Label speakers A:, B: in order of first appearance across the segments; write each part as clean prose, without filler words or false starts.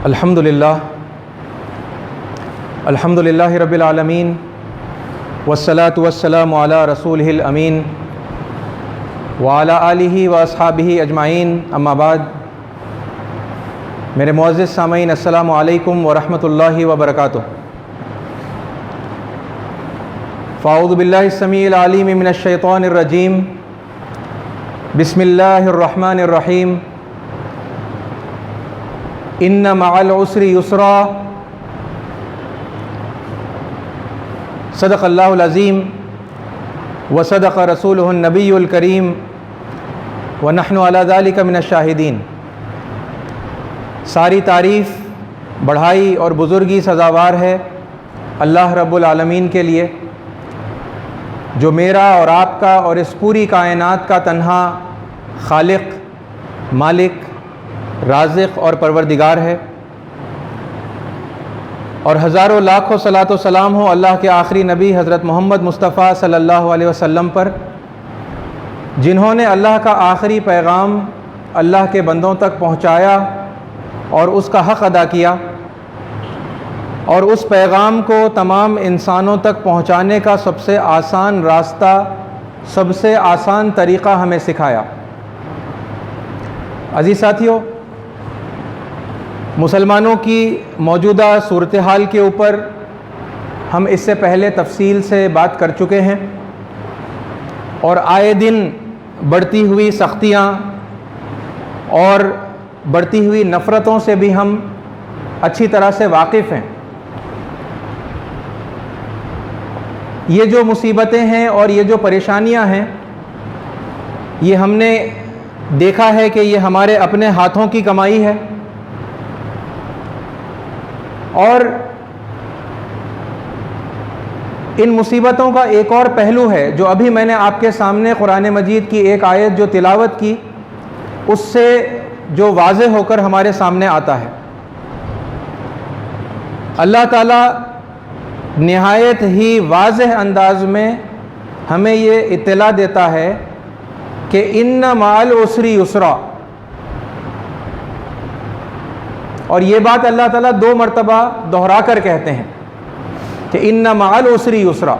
A: الحمدللہ رب العالمین والصلاة والسلام علی رسولہ الامین وعلی آلہ واصحابہ اجمعین، اما بعد۔ میرے معزز سامعین، السلام علیکم ورحمۃ اللہ وبرکاتہ۔ فاعوذ باللہ السمیع العلیم من الشیطان الرجیم، بسم اللہ الرحمن الرحیم۔ ان مع العسر یسرا، صدق اللہ العظیم وصدق رسولہ النبی الکریم ونحن علی ذلک من الشاہدین۔ ساری تعریف، بڑھائی اور بزرگی سزاوار ہے اللہ رب العالمین کے لیے، جو میرا اور آپ کا اور اس پوری کائنات کا تنہا خالق، مالک، رازق اور پروردگار ہے، اور ہزاروں لاکھوں صلاۃ و سلام ہو اللہ کے آخری نبی حضرت محمد مصطفیٰ صلی اللہ علیہ وسلم پر، جنہوں نے اللہ کا آخری پیغام اللہ کے بندوں تک پہنچایا اور اس کا حق ادا کیا، اور اس پیغام کو تمام انسانوں تک پہنچانے کا سب سے آسان راستہ، سب سے آسان طریقہ ہمیں سکھایا۔ عزیز ساتھیو، مسلمانوں کی موجودہ صورتحال کے اوپر ہم اس سے پہلے تفصیل سے بات کر چکے ہیں، اور آئے دن بڑھتی ہوئی سختیاں اور بڑھتی ہوئی نفرتوں سے بھی ہم اچھی طرح سے واقف ہیں۔ یہ جو مصیبتیں ہیں اور یہ جو پریشانیاں ہیں، یہ ہم نے دیکھا ہے کہ یہ ہمارے اپنے ہاتھوں کی کمائی ہے، اور ان مصیبتوں کا ایک اور پہلو ہے جو ابھی میں نے آپ کے سامنے قرآن مجید کی ایک آیت جو تلاوت کی، اس سے جو واضح ہو کر ہمارے سامنے آتا ہے۔ اللہ تعالیٰ نہایت ہی واضح انداز میں ہمیں یہ اطلاع دیتا ہے کہ ان مع العسر یسرا، اور یہ بات اللہ تعالیٰ 2 مرتبہ دہرا کر کہتے ہیں کہ ان مع العسر یسرا۔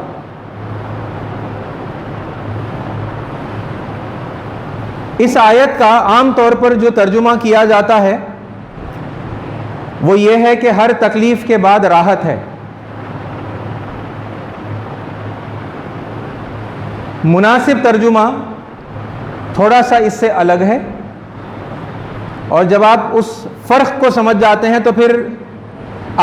A: اس آیت کا عام طور پر جو ترجمہ کیا جاتا ہے وہ یہ ہے کہ ہر تکلیف کے بعد راحت ہے۔ مناسب ترجمہ تھوڑا سا اس سے الگ ہے، اور جب آپ اس فرق کو سمجھ جاتے ہیں تو پھر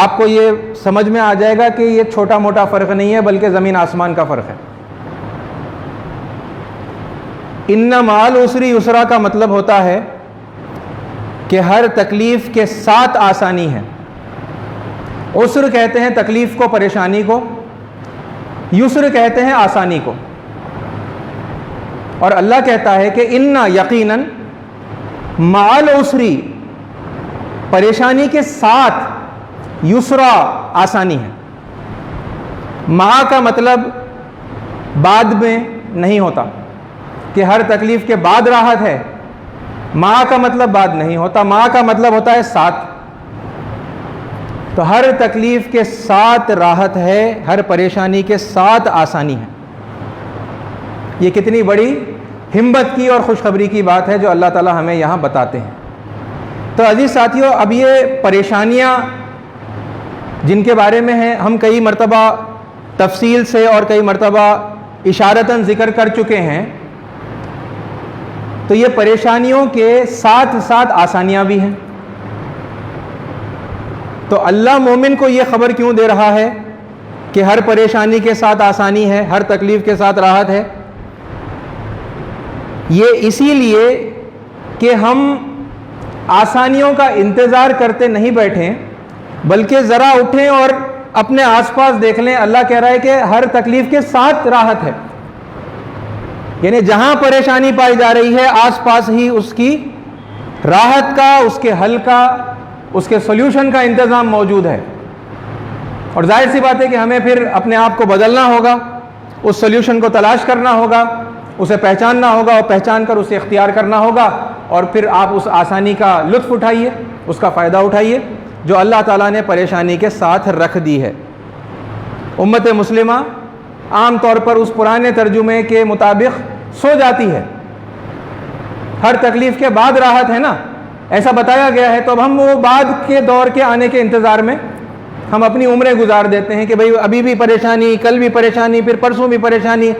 A: آپ کو یہ سمجھ میں آ جائے گا کہ یہ چھوٹا موٹا فرق نہیں ہے، بلکہ زمین آسمان کا فرق ہے۔ ان مع العسر یسرا کا مطلب ہوتا ہے کہ ہر تکلیف کے ساتھ آسانی ہے۔ عسر کہتے ہیں تکلیف کو، پریشانی کو، یسر کہتے ہیں آسانی کو، اور اللہ کہتا ہے کہ ان یقیناً مع العسر، پریشانی کے ساتھ، یسرا آسانی ہے۔ مع کا مطلب بعد میں نہیں ہوتا کہ ہر تکلیف کے بعد راحت ہے، مع کا مطلب بعد نہیں ہوتا، مع کا مطلب ہوتا ہے ساتھ۔ تو ہر تکلیف کے ساتھ راحت ہے، ہر پریشانی کے ساتھ آسانی ہے۔ یہ کتنی بڑی ہمت کی اور خوشخبری کی بات ہے جو اللہ تعالیٰ ہمیں یہاں بتاتے ہیں۔ تو عزیز ساتھیوں، اب یہ پریشانیاں جن کے بارے میں ہیں، ہم کئی مرتبہ تفصیل سے اور کئی مرتبہ اشارتاً ذکر کر چکے ہیں، تو یہ پریشانیوں کے ساتھ ساتھ آسانیاں بھی ہیں۔ تو اللہ مومن کو یہ خبر کیوں دے رہا ہے کہ ہر پریشانی کے ساتھ آسانی ہے، ہر تکلیف کے ساتھ راحت ہے؟ یہ اسی لیے کہ ہم آسانیوں کا انتظار کرتے نہیں بیٹھیں، بلکہ ذرا اٹھیں اور اپنے آس پاس دیکھ لیں۔ اللہ کہہ رہا ہے کہ ہر تکلیف کے ساتھ راحت ہے، یعنی جہاں پریشانی پائی جا رہی ہے آس پاس ہی اس کی راحت کا، اس کے حل کا، اس کے سولوشن کا انتظام موجود ہے۔ اور ظاہر سی بات ہے کہ ہمیں پھر اپنے آپ کو بدلنا ہوگا، اس سولوشن کو تلاش کرنا ہوگا، اسے پہچاننا ہوگا، اور پہچان کر اسے اختیار کرنا ہوگا، اور پھر آپ اس آسانی کا لطف اٹھائیے، اس کا فائدہ اٹھائیے۔ جو اللہ تعالیٰ نے پریشانی کے ساتھ رکھ دی ہے۔ امت مسلمہ عام طور پر اس پرانے ترجمے کے مطابق سو جاتی ہے، ہر تکلیف کے بعد راحت ہے نا، ایسا بتایا گیا ہے، تو اب ہم وہ بعد کے دور کے آنے کے انتظار میں ہم اپنی عمریں گزار دیتے ہیں کہ بھئی ابھی بھی پریشانی، کل بھی پریشانی، پھر پرسوں بھی پریشانی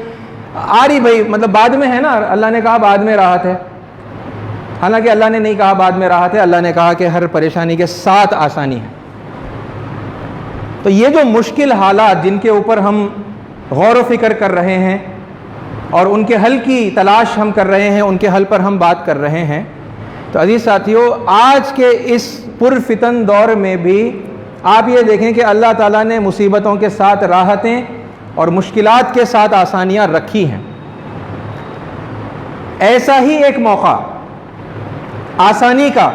A: آ رہی، بھئی مطلب بعد میں ہے نا، اللہ نے کہا بعد میں راحت ہے، حالانکہ اللہ نے نہیں کہا بعد میں راحت ہے، اللہ نے کہا کہ ہر پریشانی کے ساتھ آسانی ہے۔ تو یہ جو مشکل حالات جن کے اوپر ہم غور و فکر کر رہے ہیں اور ان کے حل کی تلاش ہم کر رہے ہیں، ان کے حل پر ہم بات کر رہے ہیں، تو عزیز ساتھیو، آج کے اس پرفتن دور میں بھی آپ یہ دیکھیں کہ اللہ تعالیٰ نے مصیبتوں کے ساتھ راحتیں اور مشکلات کے ساتھ آسانیاں رکھی ہیں۔ ایسا ہی ایک موقع آسانی کا،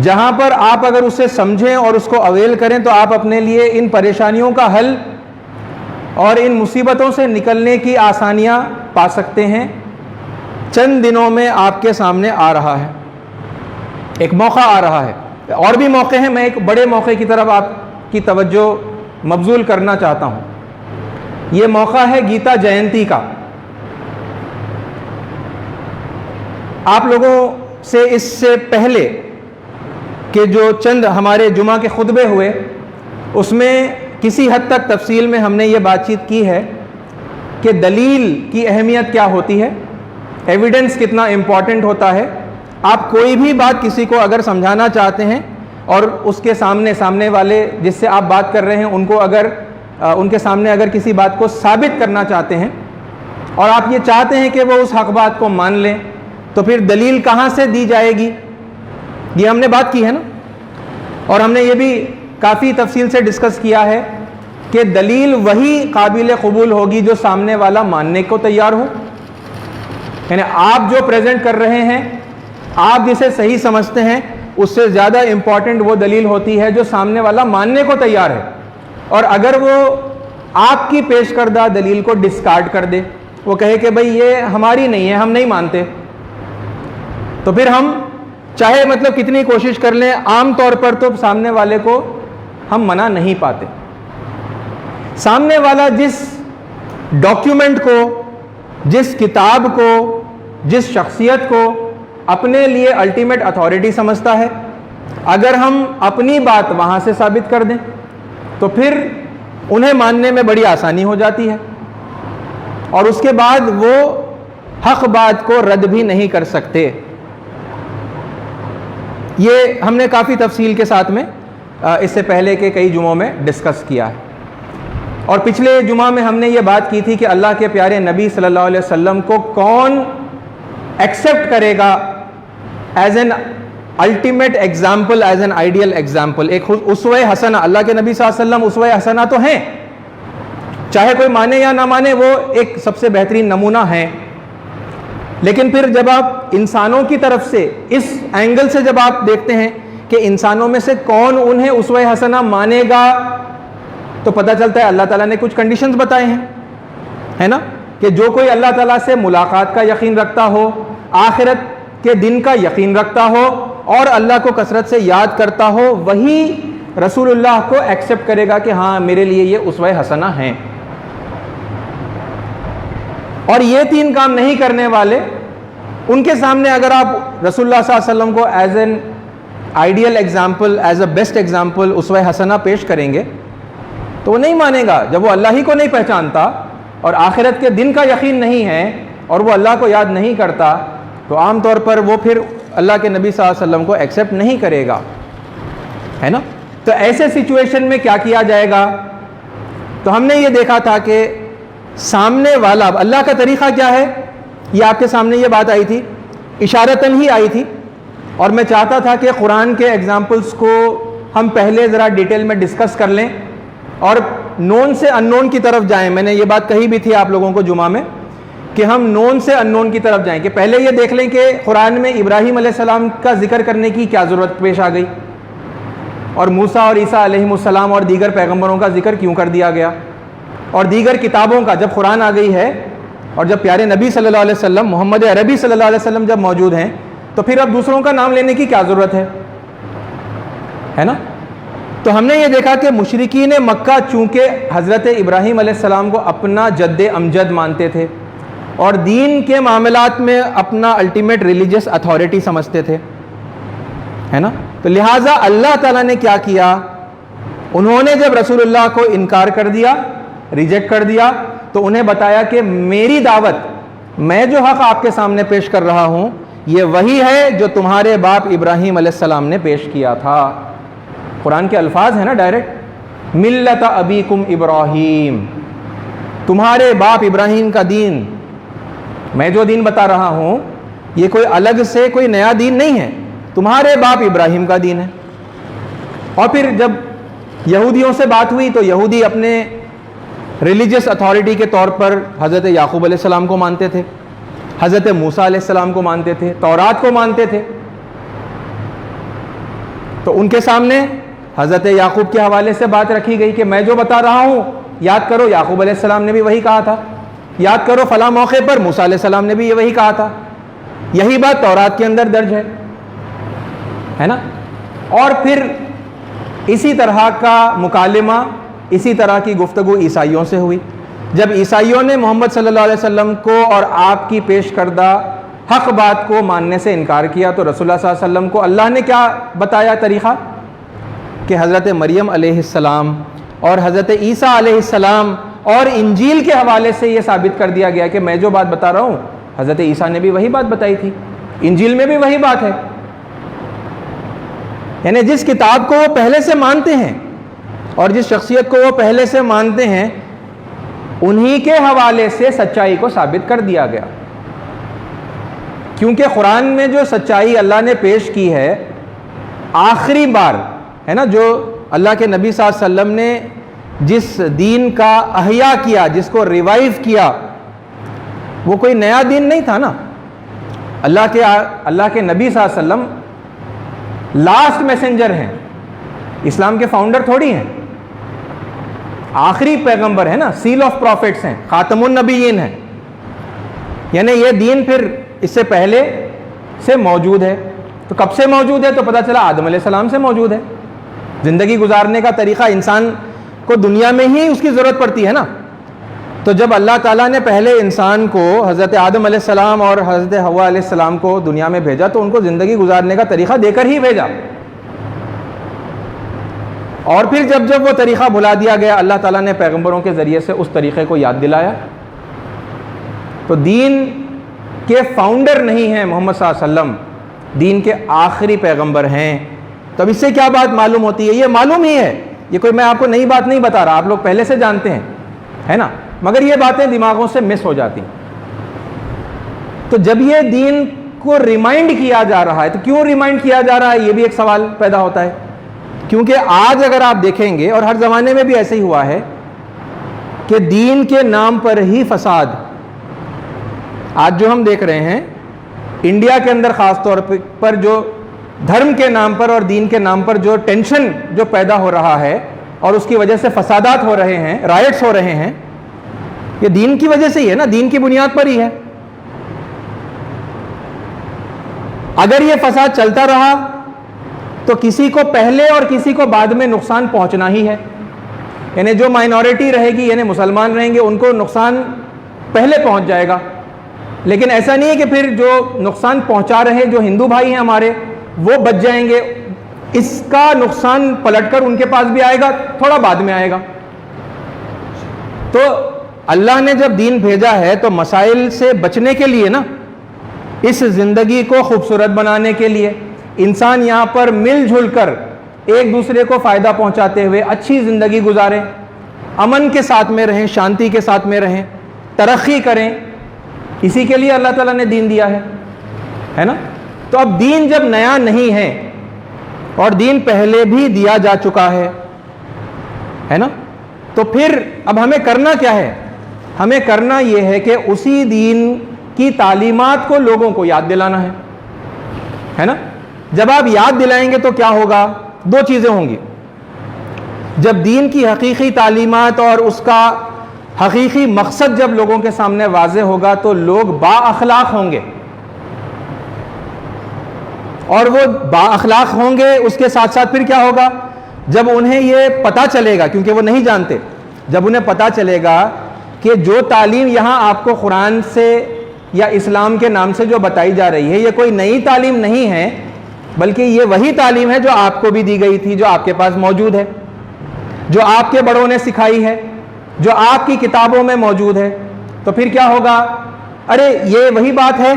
A: جہاں پر آپ اگر اسے سمجھیں اور اس کو اویل کریں تو آپ اپنے لیے ان پریشانیوں کا حل اور ان مصیبتوں سے نکلنے کی آسانیاں پا سکتے ہیں، چند دنوں میں آپ کے سامنے آ رہا ہے، ایک موقع آ رہا ہے۔ اور بھی موقع ہیں، میں ایک بڑے موقع کی طرف آپ کی توجہ مبذول کرنا چاہتا ہوں۔ یہ موقع ہے گیتا جینتی کا۔ آپ لوگوں سے اس سے پہلے کہ جو چند ہمارے جمعہ کے خطبے ہوئے، اس میں کسی حد تک تفصیل میں ہم نے یہ بات چیت کی ہے کہ دلیل کی اہمیت کیا ہوتی ہے، ایویڈنس کتنا امپورٹنٹ ہوتا ہے۔ آپ کوئی بھی بات کسی کو اگر سمجھانا چاہتے ہیں اور اس کے سامنے والے جس سے آپ بات کر رہے ہیں ان کو اگر ان کے سامنے اگر کسی بات کو ثابت کرنا چاہتے ہیں اور آپ یہ چاہتے ہیں کہ وہ اس حق بات کو مان لیں، تو پھر دلیل کہاں سے دی جائے گی؟ یہ ہم نے بات کی ہے نا، اور ہم نے یہ بھی کافی تفصیل سے ڈسکس کیا ہے کہ دلیل وہی قابل قبول ہوگی جو سامنے والا ماننے کو تیار ہو۔ یعنی آپ جو پریزنٹ کر رہے ہیں، آپ جسے صحیح سمجھتے ہیں، اس سے زیادہ امپورٹنٹ وہ دلیل ہوتی ہے جو سامنے والا ماننے کو تیار ہے۔ اور اگر وہ آپ کی پیش کردہ دلیل کو ڈسکارڈ کر دے، وہ کہے کہ بھئی یہ ہماری نہیں ہے، ہم نہیں مانتے، تو پھر ہم چاہے مطلب کتنی کوشش کر لیں، عام طور پر تو سامنے والے کو ہم منع نہیں پاتے۔ سامنے والا جس ڈاکیومنٹ کو، جس کتاب کو، جس شخصیت کو اپنے لیے الٹیمیٹ اتھارٹی سمجھتا ہے، اگر ہم اپنی بات وہاں سے ثابت کر دیں تو پھر انہیں ماننے میں بڑی آسانی ہو جاتی ہے، اور اس کے بعد وہ حق بات کو رد بھی نہیں کر سکتے۔ یہ ہم نے کافی تفصیل کے ساتھ میں اس سے پہلے کے کئی جمعوں میں ڈسکس کیا ہے، اور پچھلے جمعہ میں ہم نے یہ بات کی تھی کہ اللہ کے پیارے نبی صلی اللہ علیہ وسلم کو کون ایکسیپٹ کرے گا as an ultimate example, as an ideal example, ایک اسوہ حسنہ۔ اللہ کے نبی صلی اللہ علیہ وسلم اسوہ حسنہ تو ہیں، چاہے کوئی مانے یا نہ مانے، وہ ایک سب سے بہترین نمونہ ہیں، لیکن پھر جب آپ انسانوں کی طرف سے اس اینگل سے جب آپ دیکھتے ہیں کہ انسانوں میں سے کون انہیں اسوہ حسنہ مانے گا، تو پتہ چلتا ہے اللہ تعالیٰ نے کچھ کنڈیشنز بتائے ہیں، ہے نا، کہ جو کوئی اللہ تعالیٰ سے ملاقات کا یقین رکھتا ہو، آخرت کے دن کا یقین رکھتا ہو اور اللہ کو کثرت سے یاد کرتا ہو، وہی رسول اللہ کو ایکسیپٹ کرے گا کہ ہاں میرے لیے یہ اسوہ حسنہ ہیں۔ اور یہ تین کام نہیں کرنے والے، ان کے سامنے اگر آپ رسول اللہ صلی اللہ علیہ وسلم کو as an ideal example, as a best example, اسوہ حسنہ پیش کریں گے تو وہ نہیں مانے گا۔ جب وہ اللہ ہی کو نہیں پہچانتا اور آخرت کے دن کا یقین نہیں ہے اور وہ اللہ کو یاد نہیں کرتا، تو عام طور پر وہ پھر اللہ کے نبی صلی اللہ علیہ وسلم کو ایکسیپٹ نہیں کرے گا، ہے نا۔ تو ایسے سچویشن میں کیا کیا جائے گا؟ تو ہم نے یہ دیکھا تھا کہ سامنے والا، اللہ کا طریقہ کیا ہے، یہ آپ کے سامنے یہ بات آئی تھی، اشارتاً ہی آئی تھی، اور میں چاہتا تھا کہ قرآن کے ایگزامپلس کو ہم پہلے ذرا ڈیٹیل میں ڈسکس کر لیں اور نون سے ان نون کی طرف جائیں۔ میں نے یہ بات کہی بھی تھی آپ لوگوں کو جمعہ میں کہ ہم نون سے ان نون کی طرف جائیں، کہ پہلے یہ دیکھ لیں کہ قرآن میں ابراہیم علیہ السلام کا ذکر کرنے کی کیا ضرورت پیش آ گئی، اور موسیٰ اور عیسیٰ علیہم السلام اور دیگر پیغمبروں کا ذکر کیوں کر دیا گیا، اور دیگر کتابوں کا جب قرآن آ گئی ہے اور جب پیارے نبی صلی اللہ علیہ وسلم، محمد عربی صلی اللہ علیہ وسلم جب موجود ہیں، تو پھر اب دوسروں کا نام لینے کی کیا ضرورت ہے ہے نا. تو ہم نے یہ دیکھا کہ مشرکین مکہ چونکہ حضرت ابراہیم علیہ السلام کو اپنا جد امجد مانتے تھے اور دین کے معاملات میں اپنا الٹیمیٹ ریلیجس اتھارٹی سمجھتے تھے، ہے نا. تو لہٰذا اللہ تعالیٰ نے کیا کیا، انہوں نے جب رسول اللہ کو انکار کر دیا، ریجیکٹ کر دیا، تو انہیں بتایا کہ میری دعوت، میں جو حق آپ کے سامنے پیش کر رہا ہوں، یہ وہی ہے جو تمہارے باپ ابراہیم علیہ السلام نے پیش کیا تھا. قرآن کے الفاظ ہیں نا ڈائریکٹ، ملت ابیکم ابراہیم، تمہارے باپ ابراہیم کا دین. میں جو دین بتا رہا ہوں یہ کوئی الگ سے کوئی نیا دین نہیں ہے، تمہارے باپ ابراہیم کا دین ہے. اور پھر جب یہودیوں سے بات ہوئی تو یہودی اپنے ریلیجس اتھارٹی کے طور پر حضرت یعقوب علیہ السلام کو مانتے تھے، حضرت موسیٰ علیہ السلام کو مانتے تھے، تورات کو مانتے تھے. تو ان کے سامنے حضرت یعقوب کے حوالے سے بات رکھی گئی کہ میں جو بتا رہا ہوں یاد کرو، یعقوب علیہ السلام نے بھی وہی کہا تھا، یاد کرو فلاں موقع پر موسیٰ علیہ السلام نے بھی یہ وہی کہا تھا، یہی بات تورات کے اندر درج ہے نا. اور پھر اسی طرح کا مکالمہ، اسی طرح کی گفتگو عیسائیوں سے ہوئی. جب عیسائیوں نے محمد صلی اللہ علیہ وسلم کو اور آپ کی پیش کردہ حق بات کو ماننے سے انکار کیا تو رسول اللہ صلی اللہ علیہ وسلم کو اللہ نے کیا بتایا طریقہ، کہ حضرت مریم علیہ السلام اور حضرت عیسیٰ علیہ السلام اور انجیل کے حوالے سے یہ ثابت کر دیا گیا کہ میں جو بات بتا رہا ہوں حضرت عیسیٰ نے بھی وہی بات بتائی تھی، انجیل میں بھی وہی بات ہے. یعنی جس کتاب کو وہ پہلے سے مانتے ہیں اور جس شخصیت کو وہ پہلے سے مانتے ہیں انہی کے حوالے سے سچائی کو ثابت کر دیا گیا. کیونکہ قرآن میں جو سچائی اللہ نے پیش کی ہے آخری بار، ہے نا، جو اللہ کے نبی صلی اللہ علیہ وسلم نے جس دین کا احیاء کیا، جس کو ریوائیو کیا، وہ کوئی نیا دین نہیں تھا نا. اللہ کے نبی صلی اللہ علیہ وسلم لاسٹ میسنجر ہیں، اسلام کے فاؤنڈر تھوڑی ہیں، آخری پیغمبر ہے نا، سیل آف پروفیٹس ہیں، خاتم النبیین ہیں. یعنی یہ دین پھر اس سے پہلے سے موجود ہے. تو کب سے موجود ہے؟ تو پتہ چلا آدم علیہ السلام سے موجود ہے. زندگی گزارنے کا طریقہ انسان کو دنیا میں ہی اس کی ضرورت پڑتی ہے نا. تو جب اللہ تعالیٰ نے پہلے انسان کو حضرت آدم علیہ السلام اور حضرت حوا علیہ السلام کو دنیا میں بھیجا تو ان کو زندگی گزارنے کا طریقہ دے کر ہی بھیجا. اور پھر جب وہ طریقہ بھلا دیا گیا اللہ تعالیٰ نے پیغمبروں کے ذریعے سے اس طریقے کو یاد دلایا. تو دین کے فاؤنڈر نہیں ہیں محمد صلی اللہ علیہ وسلم، دین کے آخری پیغمبر ہیں. تو اب اس سے کیا بات معلوم ہوتی ہے؟ یہ معلوم ہی ہے، یہ کوئی میں آپ کو نئی بات نہیں بتا رہا، آپ لوگ پہلے سے جانتے ہیں، ہے نا، مگر یہ باتیں دماغوں سے مس ہو جاتی. تو جب یہ دین کو ریمائنڈ کیا جا رہا ہے تو کیوں ریمائنڈ کیا جا رہا ہے، یہ بھی ایک سوال پیدا ہوتا ہے. کیونکہ آج اگر آپ دیکھیں گے، اور ہر زمانے میں بھی ایسے ہی ہوا ہے کہ دین کے نام پر ہی فساد، آج جو ہم دیکھ رہے ہیں انڈیا کے اندر خاص طور پر جو دھرم کے نام پر اور دین کے نام پر جو ٹینشن جو پیدا ہو رہا ہے اور اس کی وجہ سے فسادات ہو رہے ہیں، رائٹس ہو رہے ہیں، یہ دین کی وجہ سے ہی ہے نا، دین کی بنیاد پر ہی ہے. اگر یہ فساد چلتا رہا تو کسی کو پہلے اور کسی کو بعد میں نقصان پہنچنا ہی ہے. یعنی جو مائنورٹی رہے گی، یعنی مسلمان رہیں گے، ان کو نقصان پہلے پہنچ جائے گا. لیکن ایسا نہیں ہے کہ پھر جو نقصان پہنچا رہے جو ہندو بھائی ہیں ہمارے وہ بچ جائیں گے. اس کا نقصان پلٹ کر ان کے پاس بھی آئے گا، تھوڑا بعد میں آئے گا. تو اللہ نے جب دین بھیجا ہے تو مسائل سے بچنے کے لیے نا، اس زندگی کو خوبصورت بنانے کے لیے انسان یہاں پر مل جل کر ایک دوسرے کو فائدہ پہنچاتے ہوئے اچھی زندگی گزاریں، امن کے ساتھ میں رہیں، شانتی کے ساتھ میں رہیں، ترقی کریں. اسی کے لیے اللہ تعالیٰ نے دین دیا ہے نا. تو اب دین جب نیا نہیں ہے اور دین پہلے بھی دیا جا چکا ہے نا، تو پھر اب ہمیں کرنا کیا ہے؟ ہمیں کرنا یہ ہے کہ اسی دین کی تعلیمات کو لوگوں کو یاد دلانا ہے نا. جب آپ یاد دلائیں گے تو کیا ہوگا؟ دو چیزیں ہوں گی. جب دین کی حقیقی تعلیمات اور اس کا حقیقی مقصد جب لوگوں کے سامنے واضح ہوگا تو لوگ با اخلاق ہوں گے. اور وہ با اخلاق ہوں گے. اس کے ساتھ ساتھ پھر کیا ہوگا؟ جب انہیں یہ پتہ چلے گا، کیونکہ وہ نہیں جانتے، جب انہیں پتہ چلے گا کہ جو تعلیم یہاں آپ کو قرآن سے یا اسلام کے نام سے جو بتائی جا رہی ہے یہ کوئی نئی تعلیم نہیں ہے، بلکہ یہ وہی تعلیم ہے جو آپ کو بھی دی گئی تھی، جو آپ کے پاس موجود ہے، جو آپ کے بڑوں نے سکھائی ہے، جو آپ کی کتابوں میں موجود ہے، تو پھر کیا ہوگا؟ ارے یہ وہی بات ہے.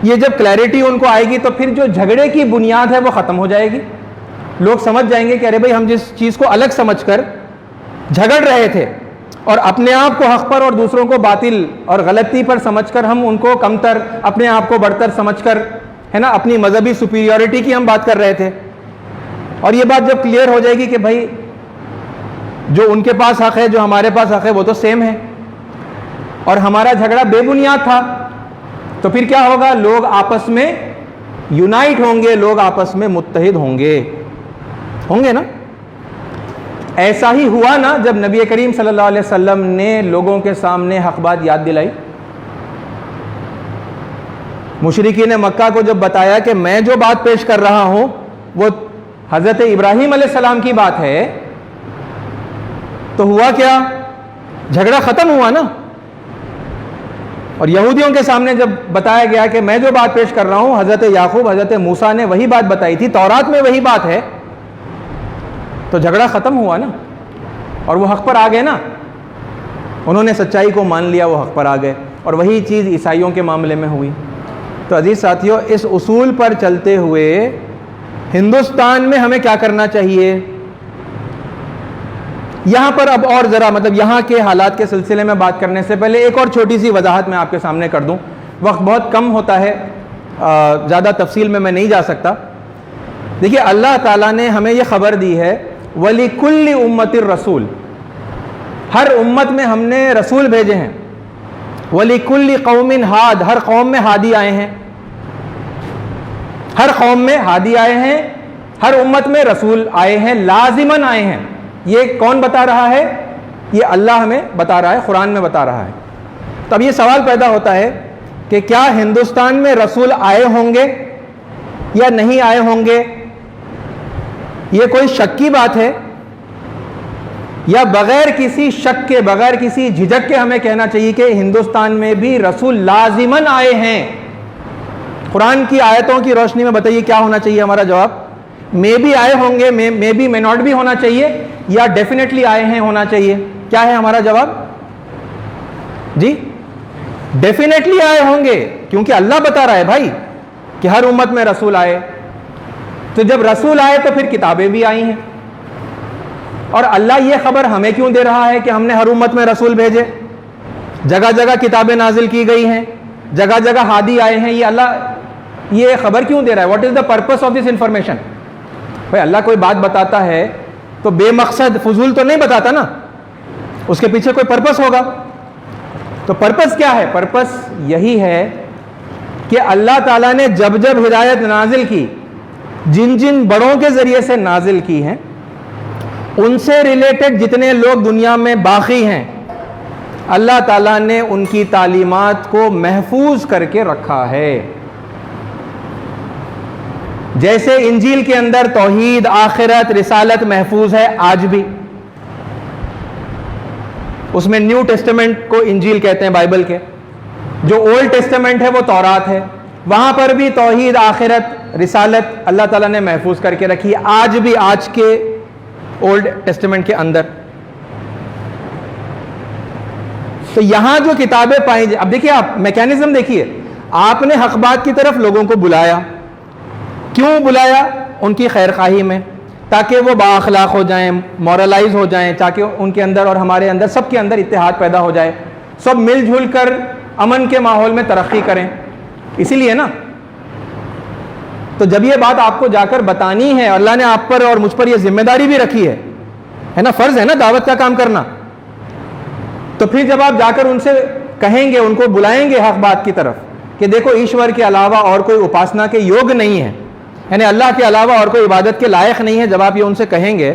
A: یہ جب کلیئرٹی ان کو آئے گی تو پھر جو جھگڑے کی بنیاد ہے وہ ختم ہو جائے گی. لوگ سمجھ جائیں گے کہ ارے بھائی ہم جس چیز کو الگ سمجھ کر جھگڑ رہے تھے اور اپنے آپ کو حق پر اور دوسروں کو باطل اور غلطی پر سمجھ کر ہم ان کو کمتر، اپنے آپ کو بڑھتر سمجھ کر، ہے نا، اپنی مذہبی سپیریورٹی کی ہم بات کر رہے تھے. اور یہ بات جب کلیئر ہو جائے گی کہ بھائی جو ان کے پاس حق ہے، جو ہمارے پاس حق ہے، وہ تو سیم ہے اور ہمارا جھگڑا بے بنیاد تھا، تو پھر کیا ہوگا؟ لوگ آپس میں یونائٹ ہوں گے، لوگ آپس میں متحد ہوں گے نا. ایسا ہی ہوا نا جب نبی کریم صلی اللہ علیہ وسلم نے لوگوں کے سامنے حق بات یاد دلائی. مشرکین مکہ کو جب بتایا کہ میں جو بات پیش کر رہا ہوں وہ حضرت ابراہیم علیہ السلام کی بات ہے، تو ہوا کیا؟ جھگڑا ختم ہوا نا. اور یہودیوں کے سامنے جب بتایا گیا کہ میں جو بات پیش کر رہا ہوں حضرت یعقوب، حضرت موسیٰ نے وہی بات بتائی تھی، تورات میں وہی بات ہے، تو جھگڑا ختم ہوا نا اور وہ حق پر آ گئے نا. انہوں نے سچائی کو مان لیا، وہ حق پر آ گئے. اور وہی چیز عیسائیوں کے معاملے میں ہوئی. تو عزیز ساتھیوں، اس اصول پر چلتے ہوئے ہندوستان میں ہمیں کیا کرنا چاہیے؟ یہاں پر اب اور ذرا یہاں کے حالات کے سلسلے میں بات کرنے سے پہلے ایک اور چھوٹی سی وضاحت میں آپ کے سامنے کر دوں. وقت بہت کم ہوتا ہے، زیادہ تفصیل میں نہیں جا سکتا. دیکھیے، اللہ تعالیٰ نے ہمیں یہ خبر دی ہے وَلِكُلِّ أُمَّةٍ الرَّسُولِ، ہر امت میں ہم نے رسول بھیجے ہیں. وَلِكُلِّ قَوْمٍ ہاد، ہر قوم میں ہادی آئے ہیں، ہر قوم میں ہادی آئے ہیں، ہر امت میں رسول آئے ہیں، لازماً آئے ہیں. یہ کون بتا رہا ہے؟ یہ اللہ ہمیں بتا رہا ہے، قرآن میں بتا رہا ہے. تو اب یہ سوال پیدا ہوتا ہے کہ کیا ہندوستان میں رسول آئے ہوں گے یا نہیں آئے ہوں گے؟ یہ کوئی شک کی بات ہے یا بغیر کسی شک کے، بغیر کسی جھجک کے ہمیں کہنا چاہیے کہ ہندوستان میں بھی رسول لازماً آئے ہیں؟ قرآن کی آیتوں کی روشنی میں بتائیے کیا ہونا چاہیے ہمارا جواب؟ میں بھی آئے ہوں گے، میں بھی، میں ناٹ بھی ہونا چاہیے، یا ڈیفینیٹلی آئے ہیں ہونا چاہیے؟ کیا ہے ہمارا جواب؟ جی ڈیفینیٹلی آئے ہوں گے، کیونکہ اللہ بتا رہا ہے بھائی کہ ہر امت میں رسول آئے. تو جب رسول آئے تو پھر کتابیں بھی آئی ہیں. اور اللہ یہ خبر ہمیں کیوں دے رہا ہے کہ ہم نے ہر امت میں رسول بھیجے؟ جگہ جگہ کتابیں نازل کی گئی ہیں، جگہ جگہ ہادی آئے ہیں. یہ اللہ یہ خبر کیوں دے رہا ہے؟ What is the purpose of this information? بھائی اللہ کوئی بات بتاتا ہے تو بے مقصد فضول تو نہیں بتاتا نا، اس کے پیچھے کوئی پرپس ہوگا. تو پرپس کیا ہے؟ پرپس یہی ہے کہ اللہ تعالیٰ نے جب جب ہدایت نازل کی، جن جن بڑوں کے ذریعے سے نازل کی ہیں، ان سے ریلیٹڈ جتنے لوگ دنیا میں باقی ہیں، اللہ تعالیٰ نے ان کی تعلیمات کو محفوظ کر کے رکھا ہے. جیسے انجیل کے اندر توحید، آخرت، رسالت محفوظ ہے آج بھی. اس میں نیو ٹیسٹمنٹ کو انجیل کہتے ہیں بائبل کے، جو اولڈ ٹیسٹمنٹ ہے وہ تورات ہے. وہاں پر بھی توحید، آخرت، رسالت اللہ تعالیٰ نے محفوظ کر کے رکھی ہے آج بھی، آج کے اولڈ ٹیسٹمنٹ کے اندر. تو یہاں جو کتابیں پائیں جائیں، اب دیکھیے آپ میکینزم دیکھیے، آپ نے حق بات کی طرف لوگوں کو بلایا. کیوں بلایا؟ ان کی خیر خواہی میں، تاکہ وہ با اخلاق ہو جائیں، مورلائز ہو جائیں، تاکہ ان کے اندر اور ہمارے اندر، سب کے اندر اتحاد پیدا ہو جائے، سب مل جل کر امن کے ماحول میں ترقی کریں. اسی لیے نا. تو جب یہ بات آپ کو جا کر بتانی ہے، اللہ نے آپ پر اور مجھ پر یہ ذمہ داری بھی رکھی ہے نا، فرض ہے نا دعوت کا کام کرنا. تو پھر جب آپ جا کر ان سے کہیں گے، ان کو بلائیں گے حق بات کی طرف کہ دیکھو ایشور کے علاوہ اور کوئی اپاسنا کے یوگ نہیں ہے، یعنی اللہ کے علاوہ اور کوئی عبادت کے لائق نہیں ہے، جب آپ یہ ان سے کہیں گے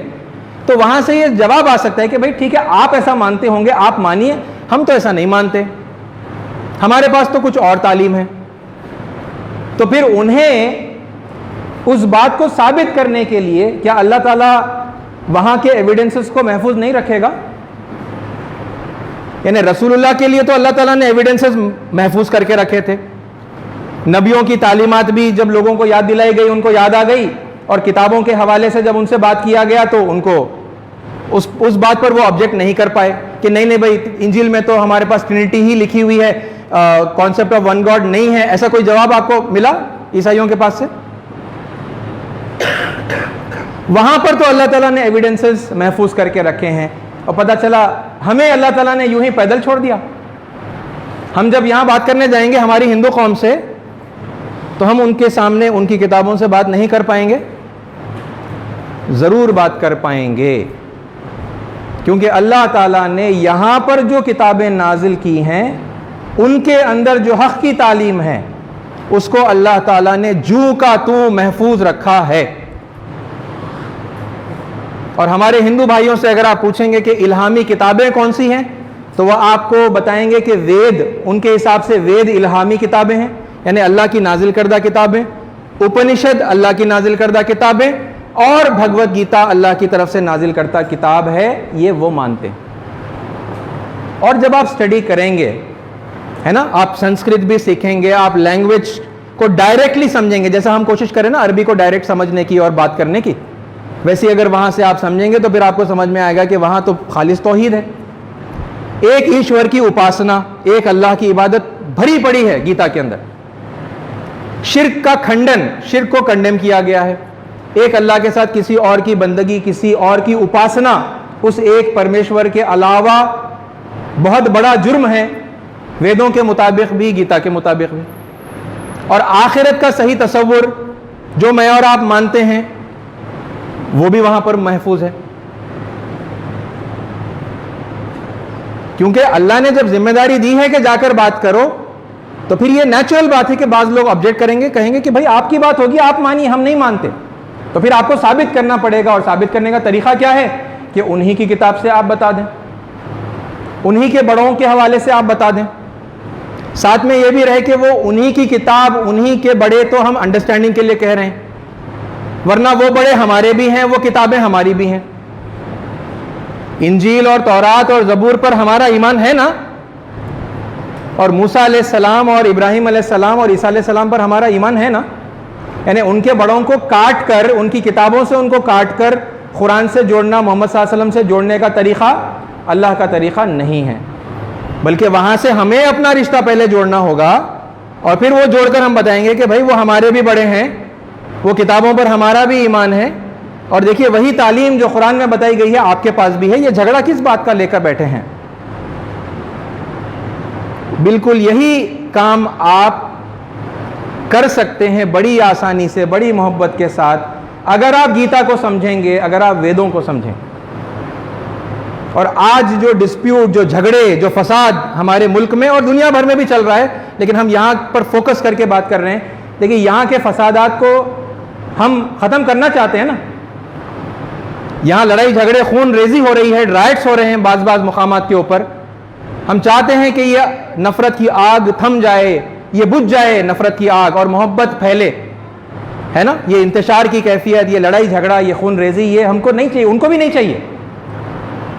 A: تو وہاں سے یہ جواب آ سکتا ہے کہ بھائی ٹھیک ہے، آپ ایسا مانتے ہوں گے، آپ مانیے، ہم تو ایسا نہیں مانتے، ہمارے پاس تو کچھ اور تعلیم ہے. تو پھر انہیں اس بات کو ثابت کرنے کے لیے کیا اللہ تعالیٰ وہاں کے ایویڈنسز کو محفوظ نہیں رکھے گا؟ یعنی رسول اللہ کے لیے تو اللہ تعالیٰ نے ایویڈنسز محفوظ کر کے رکھے تھے، نبیوں کی تعلیمات بھی جب لوگوں کو یاد دلائی گئی ان کو یاد آ گئی، اور کتابوں کے حوالے سے جب ان سے بات کیا گیا تو ان کو اس بات پر وہ آبجیکٹ نہیں کر پائے کہ نہیں بھائی انجیل میں تو ہمارے پاس ٹرینٹی ہی لکھی ہوئی ہے، کانسیپٹ آف ون گاڈ نہیں ہے۔ ایسا کوئی جواب آپ کو ملا عیسائیوں کے پاس سے؟ وہاں پر تو اللہ تعالیٰ نے ایویڈنسز محفوظ کر کے رکھے ہیں، اور پتہ چلا ہمیں اللہ تعالیٰ نے یوں ہی پیدل چھوڑ دیا۔ ہم جب یہاں بات کرنے جائیں گے ہماری ہندو قوم سے تو ہم ان کے سامنے ان کی کتابوں سے بات نہیں کر پائیں گے؟ ضرور بات کر پائیں گے، کیونکہ اللہ تعالیٰ نے یہاں پر جو کتابیں نازل کی ہیں ان کے اندر جو حق کی تعلیم ہے اس کو اللہ تعالیٰ نے جو کا تو محفوظ رکھا ہے۔ اور ہمارے ہندو بھائیوں سے اگر آپ پوچھیں گے کہ الہامی کتابیں کون سی ہیں تو وہ آپ کو بتائیں گے کہ وید، ان کے حساب سے وید الہامی کتابیں ہیں، یعنی اللہ کی نازل کردہ کتابیں، اپنشد اللہ کی نازل کردہ کتابیں، اور بھگوت گیتا اللہ کی طرف سے نازل کردہ کتاب ہے، یہ وہ مانتے ہیں۔ اور جب آپ سٹڈی کریں گے، ہے نا، آپ سنسکرت بھی سیکھیں گے، آپ لینگویج کو ڈائریکٹلی سمجھیں گے، جیسا ہم کوشش کریں نا عربی کو ڈائریکٹ سمجھنے کی اور بات کرنے کی، ویسے اگر وہاں سے آپ سمجھیں گے تو پھر آپ کو سمجھ میں آئے گا کہ وہاں تو خالص توحید ہے، ایک ایشور کی اپاسنا، ایک اللہ کی عبادت بھری پڑی ہے گیتا کے اندر۔ شرک کا کھنڈن، شرک کو کنڈیم کیا گیا ہے، ایک اللہ کے ساتھ کسی اور کی بندگی، کسی اور کی اپاسنا اس ایک پرمیشور کے علاوہ بہت بڑا جرم ہے، ویدوں کے مطابق بھی، گیتا کے مطابق بھی۔ اور آخرت کا صحیح تصور جو میں اور آپ مانتے ہیں وہ بھی وہاں پر محفوظ ہے، کیونکہ اللہ نے جب ذمہ داری دی ہے کہ جا کر بات کرو تو پھر یہ نیچرل بات ہے کہ بعض لوگ آبجیکٹ کریں گے، کہیں گے کہ بھائی آپ کی بات ہوگی، آپ مانیے، ہم نہیں مانتے، تو پھر آپ کو ثابت کرنا پڑے گا۔ اور ثابت کرنے کا طریقہ کیا ہے کہ انہی کی کتاب سے آپ بتا دیں، انہی کے بڑوں کے حوالے سے آپ بتا دیں، ساتھ میں یہ بھی رہے کہ وہ انہی کی کتاب، انہی کے بڑے تو ہم انڈرسٹینڈنگ کے لیے کہہ رہے ہیں، ورنہ وہ بڑے ہمارے بھی ہیں، وہ کتابیں ہماری بھی ہیں۔ انجیل اور تورات اور زبور پر ہمارا ایمان ہے نا، اور موسیٰ علیہ السلام اور ابراہیم علیہ السلام اور عیسیٰ علیہ السلام پر ہمارا ایمان ہے نا، یعنی ان کے بڑوں کو کاٹ کر، ان کی کتابوں سے ان کو کاٹ کر قرآن سے جوڑنا، محمد صلی اللہ علیہ وسلم سے جوڑنے کا طریقہ اللہ کا طریقہ نہیں ہے، بلکہ وہاں سے ہمیں اپنا رشتہ پہلے جوڑنا ہوگا، اور پھر وہ جوڑ کر ہم بتائیں گے کہ بھائی وہ ہمارے بھی بڑے ہیں، وہ کتابوں پر ہمارا بھی ایمان ہے، اور دیکھیے وہی تعلیم جو قرآن میں بتائی گئی ہے آپ کے پاس بھی ہے، یہ جھگڑا کس بات کا لے کر بیٹھے ہیں؟ بالکل یہی کام آپ کر سکتے ہیں بڑی آسانی سے، بڑی محبت کے ساتھ، اگر آپ گیتا کو سمجھیں گے، اگر آپ ویدوں کو سمجھیں۔ اور آج جو ڈسپیوٹ، جو جھگڑے، جو فساد ہمارے ملک میں اور دنیا بھر میں بھی چل رہا ہے، لیکن ہم یہاں پر فوکس کر کے بات کر رہے ہیں، دیکھیے یہاں کے فسادات کو ہم ختم کرنا چاہتے ہیں نا، یہاں لڑائی جھگڑے، خون ریزی ہو رہی ہے، رائٹس ہو رہے ہیں بعض مقامات کے اوپر، ہم چاہتے ہیں کہ یہ نفرت کی آگ تھم جائے، یہ بجھ جائے نفرت کی آگ اور محبت پھیلے، ہے نا، یہ انتشار کی کیفیت، یہ لڑائی جھگڑا، یہ خون ریزی، یہ ہم کو نہیں چاہیے، ان کو بھی نہیں چاہیے،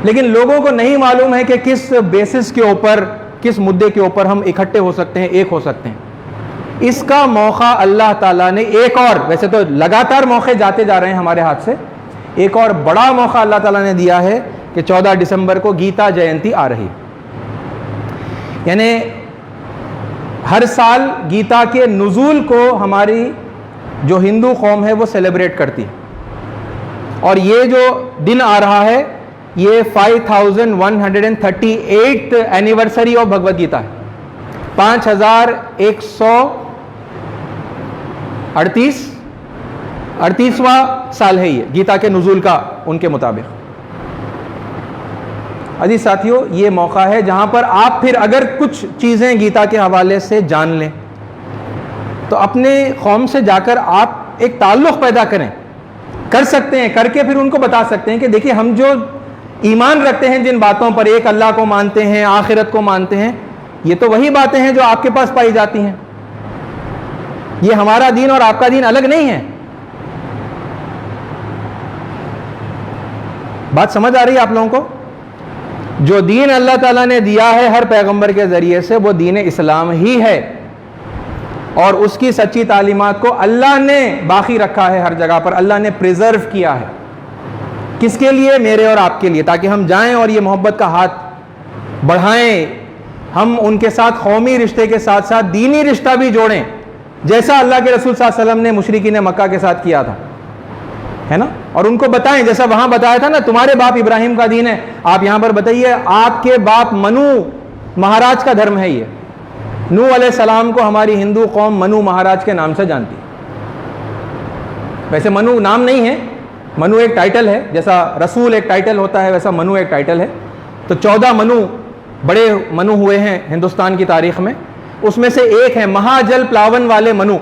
A: لیکن لوگوں کو نہیں معلوم ہے کہ کس بیسس کے اوپر، کس مدعے کے اوپر ہم اکٹھے ہو سکتے ہیں، ایک ہو سکتے ہیں۔ اس کا موقع اللہ تعالیٰ نے ایک اور، ویسے تو لگاتار موقع جاتے جا رہے ہیں ہمارے ہاتھ سے، ایک اور بڑا موقع اللہ تعالیٰ نے دیا ہے کہ 14 دسمبر کو گیتا جینتی آ رہی، یعنی ہر سال گیتا کے نزول کو ہماری جو ہندو قوم ہے وہ سیلیبریٹ کرتی ہے، اور یہ جو دن آ رہا ہے یہ 5138 اینیورسری آف بھگوت گیتا ہے، 5138واں سال ہے یہ گیتا کے نزول کا ان کے مطابق۔ عزیز ساتھیوں، یہ موقع ہے جہاں پر آپ پھر اگر کچھ چیزیں گیتا کے حوالے سے جان لیں تو اپنے قوم سے جا کر آپ ایک تعلق پیدا کر سکتے ہیں، کر کے پھر ان کو بتا سکتے ہیں کہ دیکھیے ہم جو ایمان رکھتے ہیں جن باتوں پر، ایک اللہ کو مانتے ہیں، آخرت کو مانتے ہیں، یہ تو وہی باتیں ہیں جو آپ کے پاس پائی جاتی ہیں، یہ ہمارا دین اور آپ کا دین الگ نہیں ہے، بات سمجھ آ رہی ہے آپ لوگوں کو؟ جو دین اللہ تعالیٰ نے دیا ہے ہر پیغمبر کے ذریعے سے وہ دین اسلام ہی ہے، اور اس کی سچی تعلیمات کو اللہ نے باقی رکھا ہے ہر جگہ پر، اللہ نے پریزرو کیا ہے۔ کس کے لیے؟ میرے اور آپ کے لیے، تاکہ ہم جائیں اور یہ محبت کا ہاتھ بڑھائیں، ہم ان کے ساتھ قومی رشتے کے ساتھ ساتھ دینی رشتہ بھی جوڑیں، جیسا اللہ کے رسول صلی اللہ علیہ وسلم نے مشرکین مکہ کے ساتھ کیا تھا، ہے نا؟ اور ان کو بتائیں، جیسا وہاں بتایا تھا نا تمہارے باپ ابراہیم کا دین ہے، آپ یہاں پر بتائیے آپ کے باپ منو مہاراج کا دھرم ہے۔ یہ نوح علیہ السلام کو ہماری ہندو قوم منو مہاراج کے نام سے جانتی ہے۔ ویسے منو نام نہیں ہے، منو ایک ٹائٹل ہے، جیسا رسول ایک ٹائٹل ہوتا ہے ویسا منو ایک ٹائٹل ہے۔ تو 14 منو بڑے منو ہوئے ہیں ہندوستان کی تاریخ میں، اس میں سے ایک ہے مہاجل پلاون والے منو،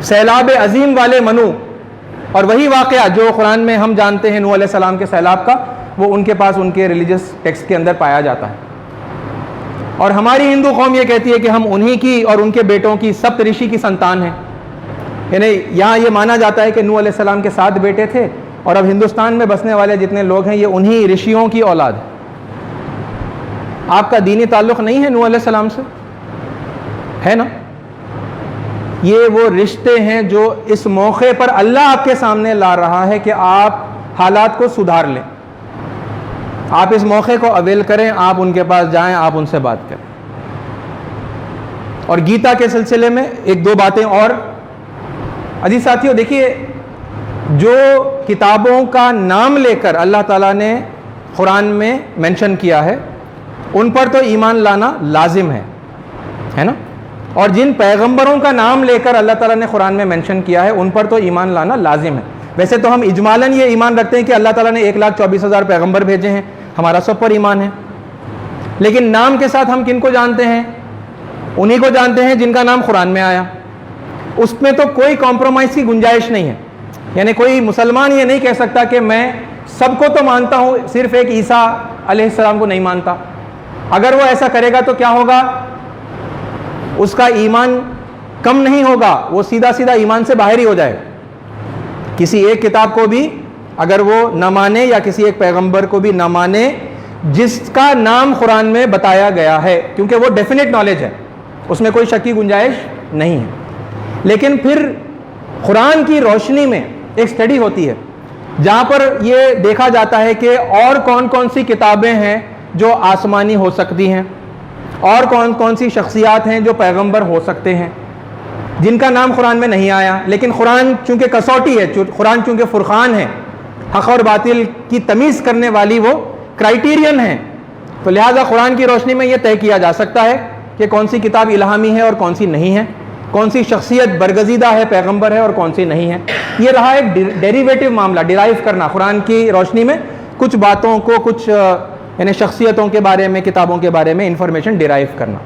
A: سیلاب عظیم والے منو، اور وہی واقعہ جو قرآن میں ہم جانتے ہیں نوح علیہ السلام کے سیلاب کا، وہ ان کے پاس ان کے ریلیجس ٹیکسٹ کے اندر پایا جاتا ہے۔ اور ہماری ہندو قوم یہ کہتی ہے کہ ہم انہی کی اور ان کے بیٹوں کی سپت رشی کی سنتان ہیں، یعنی یہاں یہ مانا جاتا ہے کہ نوح علیہ السلام کے 7 بیٹے تھے، اور اب ہندوستان میں بسنے والے جتنے لوگ ہیں یہ انہی رشیوں کی اولاد ہے۔ آپ کا دینی تعلق نہیں ہے نوح علیہ السلام سے، ہے نا؟ یہ وہ رشتے ہیں جو اس موقع پر اللہ آپ کے سامنے لا رہا ہے کہ آپ حالات کو سدھار لیں، آپ اس موقع کو اویل کریں، آپ ان کے پاس جائیں، آپ ان سے بات کریں۔ اور گیتا کے سلسلے میں 1-2 باتیں اور۔ عزیز ساتھیوں، دیکھیے جو کتابوں کا نام لے کر اللہ تعالیٰ نے قرآن میں مینشن کیا ہے ان پر تو ایمان لانا لازم ہے نا؟ اور جن پیغمبروں کا نام لے کر اللہ تعالیٰ نے قرآن میں مینشن کیا ہے ان پر تو ایمان لانا لازم ہے۔ ویسے تو ہم اجمالاً یہ ایمان رکھتے ہیں کہ اللہ تعالیٰ نے 1,24,000 پیغمبر بھیجے ہیں، ہمارا سب پر ایمان ہے، لیکن نام کے ساتھ ہم کن کو جانتے ہیں؟ انہی کو جانتے ہیں جن کا نام قرآن میں آیا۔ اس میں تو کوئی کمپرومائز کی گنجائش نہیں ہے، یعنی کوئی مسلمان یہ نہیں کہہ سکتا کہ میں سب کو تو مانتا ہوں، صرف ایک عیسیٰ علیہ السلام کو نہیں مانتا۔ اگر وہ ایسا کرے گا تو کیا ہوگا؟ اس کا ایمان کم نہیں ہوگا، وہ سیدھا سیدھا ایمان سے باہر ہی ہو جائے۔ کسی ایک کتاب کو بھی اگر وہ نہ مانے یا کسی ایک پیغمبر کو بھی نہ مانے جس کا نام قرآن میں بتایا گیا ہے، کیونکہ وہ ڈیفینٹ نالج ہے، اس میں کوئی شک کی گنجائش نہیں ہے۔ لیکن پھر قرآن کی روشنی میں ایک سٹڈی ہوتی ہے جہاں پر یہ دیکھا جاتا ہے کہ اور کون کون سی کتابیں ہیں جو آسمانی ہو سکتی ہیں، اور کون کون سی شخصیات ہیں جو پیغمبر ہو سکتے ہیں جن کا نام قرآن میں نہیں آیا۔ لیکن قرآن چونکہ کسوٹی ہے، قرآن چونکہ فرقان ہے، حق اور باطل کی تمیز کرنے والی وہ کرائیٹیرین ہے، تو لہٰذا قرآن کی روشنی میں یہ طے کیا جا سکتا ہے کہ کون سی کتاب الہامی ہے اور کون سی نہیں ہے، کون سی شخصیت برگزیدہ ہے، پیغمبر ہے، اور کون سی نہیں ہے۔ یہ رہا ایک ڈیریویٹو معاملہ، ڈیرائیو کرنا، قرآن کی روشنی میں کچھ باتوں کو، کچھ یعنی شخصیتوں کے بارے میں، کتابوں کے بارے میں انفارمیشن ڈیرائیو کرنا۔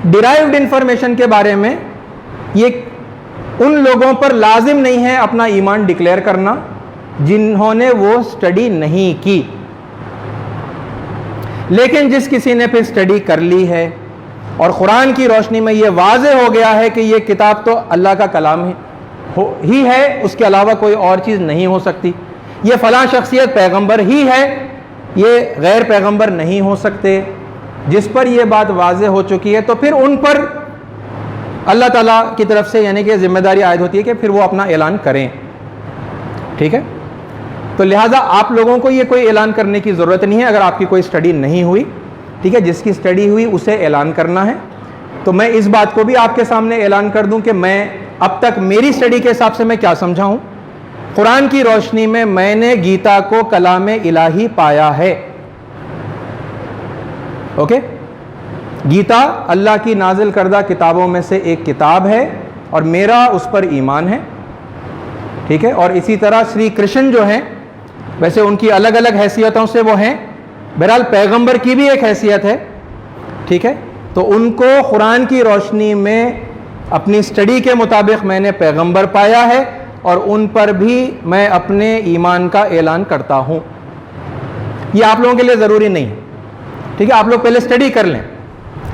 A: ڈیرائیوڈ انفارمیشن کے بارے میں یہ ان لوگوں پر لازم نہیں ہے اپنا ایمان ڈکلیئر کرنا جنہوں نے وہ سٹڈی نہیں کی، لیکن جس کسی نے پھر سٹڈی کر لی ہے اور قرآن کی روشنی میں یہ واضح ہو گیا ہے کہ یہ کتاب تو اللہ کا کلام ہی ہے، اس کے علاوہ کوئی اور چیز نہیں ہو سکتی، یہ فلاں شخصیت پیغمبر ہی ہے، یہ غیر پیغمبر نہیں ہو سکتے، جس پر یہ بات واضح ہو چکی ہے، تو پھر ان پر اللہ تعالیٰ کی طرف سے یعنی کہ ذمہ داری عائد ہوتی ہے کہ پھر وہ اپنا اعلان کریں۔ ٹھیک ہے، تو لہٰذا آپ لوگوں کو یہ کوئی اعلان کرنے کی ضرورت نہیں ہے اگر آپ کی کوئی سٹڈی نہیں ہوئی، ٹھیک ہے، جس کی سٹڈی ہوئی اسے اعلان کرنا ہے۔ تو میں اس بات کو بھی آپ کے سامنے اعلان کر دوں کہ میں اب تک میری سٹڈی کے حساب سے میں کیا سمجھا ہوں۔ قرآن کی روشنی میں نے گیتا کو کلام الہی پایا ہے۔ اوکے، گیتا اللہ کی نازل کردہ کتابوں میں سے ایک کتاب ہے اور میرا اس پر ایمان ہے، ٹھیک ہے۔ اور اسی طرح شری کرشن جو ہیں، ویسے ان کی الگ الگ حیثیتوں سے وہ ہیں، بہرحال پیغمبر کی بھی ایک حیثیت ہے، ٹھیک ہے، تو ان کو قرآن کی روشنی میں اپنی سٹڈی کے مطابق میں نے پیغمبر پایا ہے اور ان پر بھی میں اپنے ایمان کا اعلان کرتا ہوں۔ یہ آپ لوگوں کے لیے ضروری نہیں ہے، ٹھیک ہے، آپ لوگ پہلے سٹڈی کر لیں،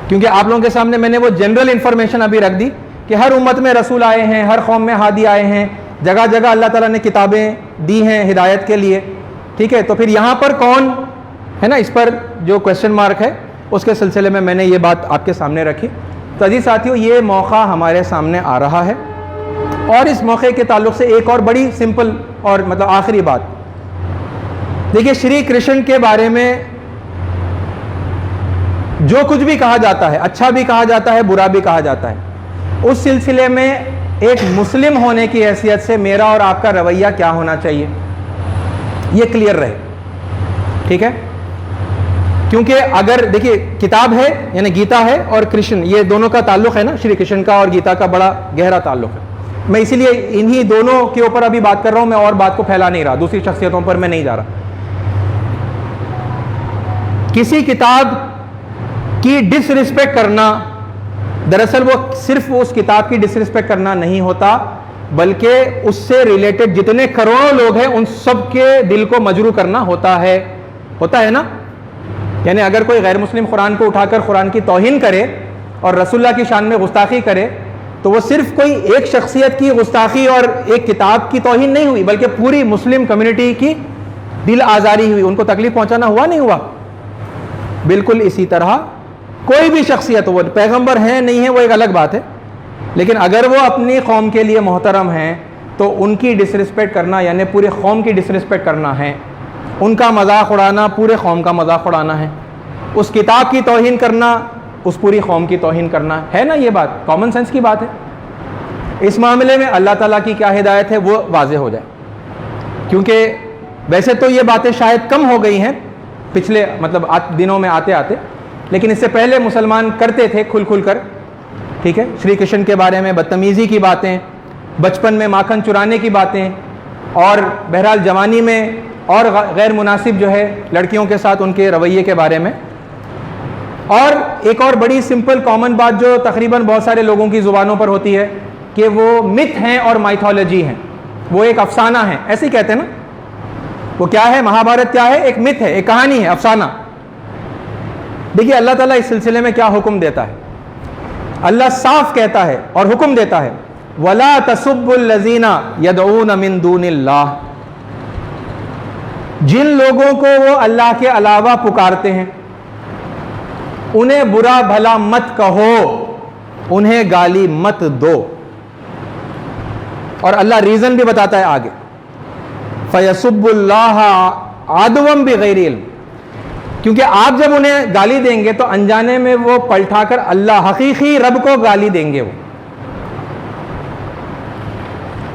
A: کیونکہ آپ لوگوں کے سامنے میں نے وہ جنرل انفارمیشن ابھی رکھ دی کہ ہر امت میں رسول آئے ہیں، ہر قوم میں ہادی آئے ہیں، جگہ جگہ اللہ تعالیٰ نے کتابیں دی ہیں ہدایت کے لیے، ٹھیک ہے. تو پھر یہاں پر کون ہے نا, اس پر جو کویشچن مارک ہے اس کے سلسلے میں میں نے یہ بات آپ کے سامنے رکھی. تو عزیز ساتھیوں, یہ موقع ہمارے سامنے آ رہا ہے, اور اس موقع کے تعلق سے ایک اور بڑی سمپل اور مطلب آخری بات. دیکھیے, شری کرشن کے بارے میں جو کچھ بھی کہا جاتا ہے, اچھا بھی کہا جاتا ہے, برا بھی کہا جاتا ہے, اس سلسلے میں ایک مسلم ہونے کی حیثیت سے میرا اور آپ کا رویہ کیا ہونا چاہیے, یہ کلیئر رہے. ٹھیک ہے, کیونکہ اگر دیکھیے کتاب ہے یعنی گیتا ہے اور کرشن, یہ دونوں کا تعلق ہے نا, شری کرشن کا اور گیتا کا بڑا گہرا تعلق ہے. میں اسی لیے انہی دونوں کے اوپر ابھی بات کر رہا ہوں, میں اور بات کو پھیلا نہیں رہا, دوسری شخصیتوں پر میں نہیں جا رہا. کسی کتاب کی ڈس رسپیکٹ کرنا, دراصل وہ صرف اس کتاب کی ڈس رسپیکٹ کرنا نہیں ہوتا, بلکہ اس سے ریلیٹڈ جتنے کروڑوں لوگ ہیں ان سب کے دل کو مجروح کرنا ہوتا ہے نا. یعنی اگر کوئی غیر مسلم قرآن کو اٹھا کر قرآن کی توہین کرے اور رسول اللہ کی شان میں گستاخی کرے, تو وہ صرف کوئی ایک شخصیت کی گستاخی اور ایک کتاب کی توہین نہیں ہوئی, بلکہ پوری مسلم کمیونٹی کی دل آزاری ہوئی, ان کو تکلیف پہنچانا ہوا نہیں ہوا. بالکل اسی طرح کوئی بھی شخصیت, وہ پیغمبر ہیں نہیں ہیں وہ ایک الگ بات ہے, لیکن اگر وہ اپنی قوم کے لیے محترم ہیں تو ان کی ڈس رسپیکٹ کرنا یعنی پورے قوم کی ڈس رسپیکٹ کرنا ہے, ان کا مذاق اڑانا پورے قوم کا مذاق اڑانا ہے, اس کتاب کی توہین کرنا اس پوری قوم کی توہین کرنا ہے نا. یہ بات کامن سینس کی بات ہے. اس معاملے میں اللہ تعالیٰ کی کیا ہدایت ہے وہ واضح ہو جائے, کیونکہ ویسے تو یہ باتیں شاید کم ہو گئی ہیں پچھلے مطلب دنوں میں آتے آتے, لیکن اس سے پہلے مسلمان کرتے تھے کھل کھل کر. ٹھیک ہے, شری کرشن کے بارے میں بدتمیزی کی باتیں, بچپن میں ماکھن چرانے کی باتیں, اور بہرحال جوانی میں اور غیر مناسب جو ہے لڑکیوں کے ساتھ ان کے رویے کے بارے میں. اور ایک اور بڑی سمپل کامن بات جو تقریباً بہت سارے لوگوں کی زبانوں پر ہوتی ہے کہ وہ متھ ہیں اور مائتھولوجی ہیں, وہ ایک افسانہ ہے, ایسے ہی کہتے ہیں نا. وہ کیا ہے, مہابھارت کیا ہے, ایک متھ ہے, ایک کہانی ہے, افسانہ. دیکھیے اللہ تعالیٰ اس سلسلے میں کیا حکم دیتا ہے. اللہ صاف کہتا ہے اور حکم دیتا ہے, وَلَا تَسُبُّوا الَّذِينَ يَدْعُونَ مِن دُونِ اللَّهِ, جن لوگوں کو وہ اللہ کے علاوہ پکارتے ہیں انہیں برا بھلا مت کہو, انہیں گالی مت دو. اور اللہ ریزن بھی بتاتا ہے آگے, فَيَسُبُّ اللَّهَ عَدْوًا بِغَيْرِ عِلْمٍ, کیونکہ آپ جب انہیں گالی دیں گے تو انجانے میں وہ پلٹا کر اللہ حقیقی رب کو گالی دیں گے.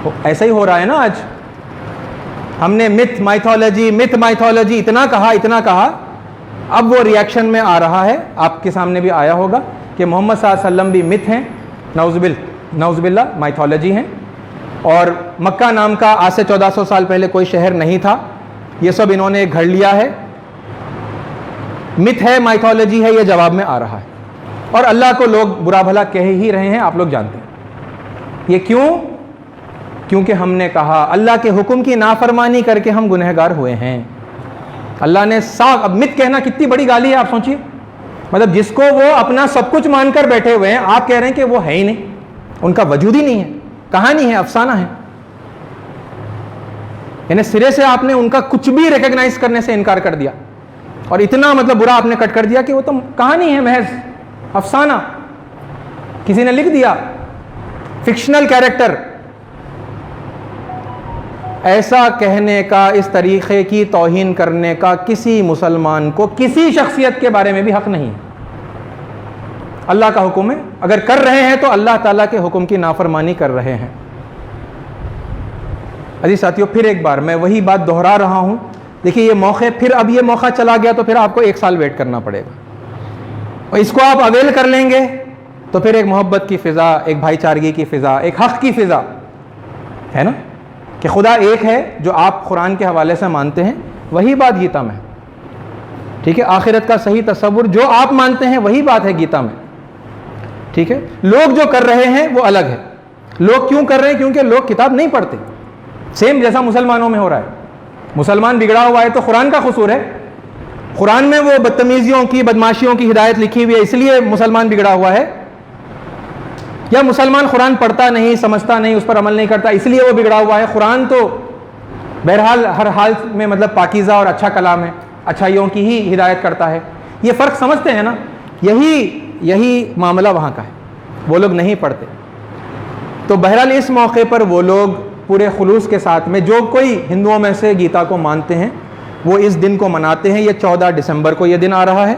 A: وہ ایسا ہی ہو رہا ہے نا آج. ہم نے متھ مائتھولوجی اتنا کہا, اب وہ ریاکشن میں آ رہا ہے, آپ کے سامنے بھی آیا ہوگا کہ محمد صلی اللہ علیہ وسلم بھی متھ ہیں, نعوذ باللہ مائتھولوجی ہیں, اور مکہ نام کا آج سے 1400 سال پہلے کوئی شہر نہیں تھا, یہ سب انہوں نے گھڑ لیا ہے. متھ ہے, مائتھولوجی ہے, یہ جواب میں آ رہا ہے. اور اللہ کو لوگ برا بھلا کہہ ہی رہے ہیں, آپ لوگ جانتے ہیں. یہ کیوں؟ کیونکہ ہم نے کہا اللہ کے حکم کی نافرمانی کر کے ہم گنہگار ہوئے ہیں. اللہ نے صاف, اب مت کہنا کتنی بڑی گالی ہے آپ سوچئے, مطلب جس کو وہ اپنا سب کچھ مان کر بیٹھے ہوئے ہیں, آپ کہہ رہے ہیں کہ وہ ہے ہی نہیں, ان کا وجود ہی نہیں ہے, کہانی ہے, افسانہ ہے. یعنی سرے سے آپ نے ان کا کچھ بھی ریکگنائز کرنے سے انکار کر دیا, اور اتنا مطلب برا آپ نے کٹ کر دیا کہ وہ تو کہانی ہے, محض افسانہ, کسی نے لکھ دیا, فکشنل کیریکٹر. ایسا کہنے کا, اس طریقے کی توہین کرنے کا کسی مسلمان کو کسی شخصیت کے بارے میں بھی حق نہیں. اللہ کا حکم ہے, اگر کر رہے ہیں تو اللہ تعالیٰ کے حکم کی نافرمانی کر رہے ہیں. عزیز ساتھیوں, پھر ایک بار میں وہی بات دہرا رہا ہوں. دیکھیے یہ موقع, پھر اب یہ موقع چلا گیا تو پھر آپ کو 1 سال ویٹ کرنا پڑے گا, اور اس کو آپ اویل کر لیں گے تو پھر ایک محبت کی فضا, ایک بھائی چارگی کی فضا, ایک حق کی فضا ہے نا, کہ خدا ایک ہے جو آپ قرآن کے حوالے سے مانتے ہیں, وہی بات گیتا میں. ٹھیک ہے, آخرت کا صحیح تصور جو آپ مانتے ہیں وہی بات ہے گیتا میں. ٹھیک ہے, لوگ جو کر رہے ہیں وہ الگ ہے. لوگ کیوں کر رہے ہیں؟ کیونکہ لوگ کتاب نہیں پڑھتے, سیم جیسا مسلمانوں میں ہو رہا ہے. مسلمان بگڑا ہوا ہے تو قرآن کا قصور ہے, قرآن میں وہ بدتمیزیوں کی, بدماشیوں کی ہدایت لکھی ہوئی ہے, اس لیے مسلمان بگڑا ہوا ہے. یا مسلمان قرآن پڑھتا نہیں, سمجھتا نہیں, اس پر عمل نہیں کرتا, اس لیے وہ بگڑا ہوا ہے. قرآن تو بہرحال ہر حال میں مطلب پاکیزہ اور اچھا کلام ہے، اچھائیوں کی ہی ہدایت کرتا ہے. یہ فرق سمجھتے ہیں نا؟ یہی معاملہ وہاں کا ہے، وہ لوگ نہیں پڑھتے. تو بہرحال اس موقع پر وہ لوگ پورے خلوص کے ساتھ میں، جو کوئی ہندوؤں میں سے گیتا کو مانتے ہیں وہ اس دن کو مناتے ہیں. یہ 14 دسمبر کو یہ دن آ رہا ہے.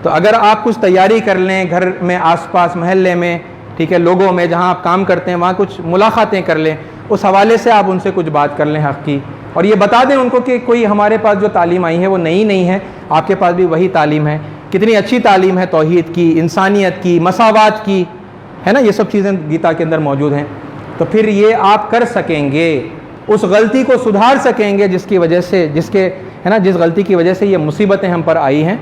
A: تو اگر آپ کچھ تیاری کر لیں گھر میں، آس پاس محلے میں، ٹھیک ہے، لوگوں میں جہاں آپ کام کرتے ہیں وہاں کچھ ملاقاتیں کر لیں، اس حوالے سے آپ ان سے کچھ بات کر لیں حق کی، اور یہ بتا دیں ان کو کہ کوئی ہمارے پاس جو تعلیم آئی ہے وہ نئی نہیں ہے، آپ کے پاس بھی وہی تعلیم ہے. کتنی اچھی تعلیم ہے توحید کی، انسانیت کی، مساوات کی، ہے نا؟ یہ سب چیزیں گیتا کے اندر موجود ہیں. تو پھر یہ آپ کر سکیں گے، اس غلطی کو سدھار سکیں گے جس غلطی کی وجہ سے یہ مصیبتیں ہم پر آئی ہیں.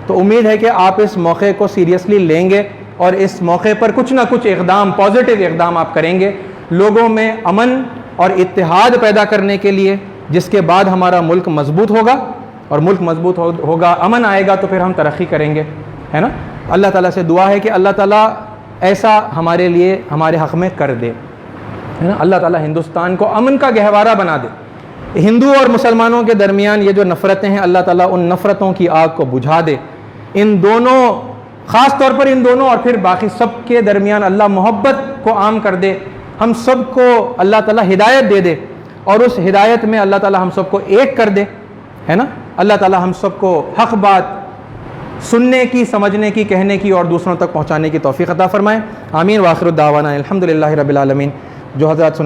A: تو امید ہے کہ آپ اس موقع کو سیریسلی لیں گے اور اس موقع پر کچھ نہ کچھ اقدام، پازیٹیو اقدام آپ کریں گے لوگوں میں امن اور اتحاد پیدا کرنے کے لیے، جس کے بعد ہمارا ملک مضبوط ہوگا، اور ملک مضبوط ہوگا، امن آئے گا تو پھر ہم ترقی کریں گے، ہے نا؟ اللہ تعالیٰ سے دعا ہے کہ اللہ تعالیٰ ایسا ہمارے لیے، ہمارے حق میں کر دے، ہے نا؟ اللہ تعالیٰ ہندوستان کو امن کا گہوارہ بنا دے. ہندو اور مسلمانوں کے درمیان یہ جو نفرتیں ہیں، اللہ تعالیٰ ان نفرتوں کی آگ کو بجھا دے. ان دونوں، خاص طور پر ان دونوں اور پھر باقی سب کے درمیان اللہ محبت کو عام کر دے. ہم سب کو اللہ تعالیٰ ہدایت دے دے، اور اس ہدایت میں اللہ تعالیٰ ہم سب کو ایک کر دے، ہے نا؟ اللہ تعالیٰ ہم سب کو حق بات سننے کی، سمجھنے کی، کہنے کی اور دوسروں تک پہنچانے کی توفیق عطا فرمائے. آمین. وآخر الدعوانا الحمدللہ رب العالمین. جو حضرات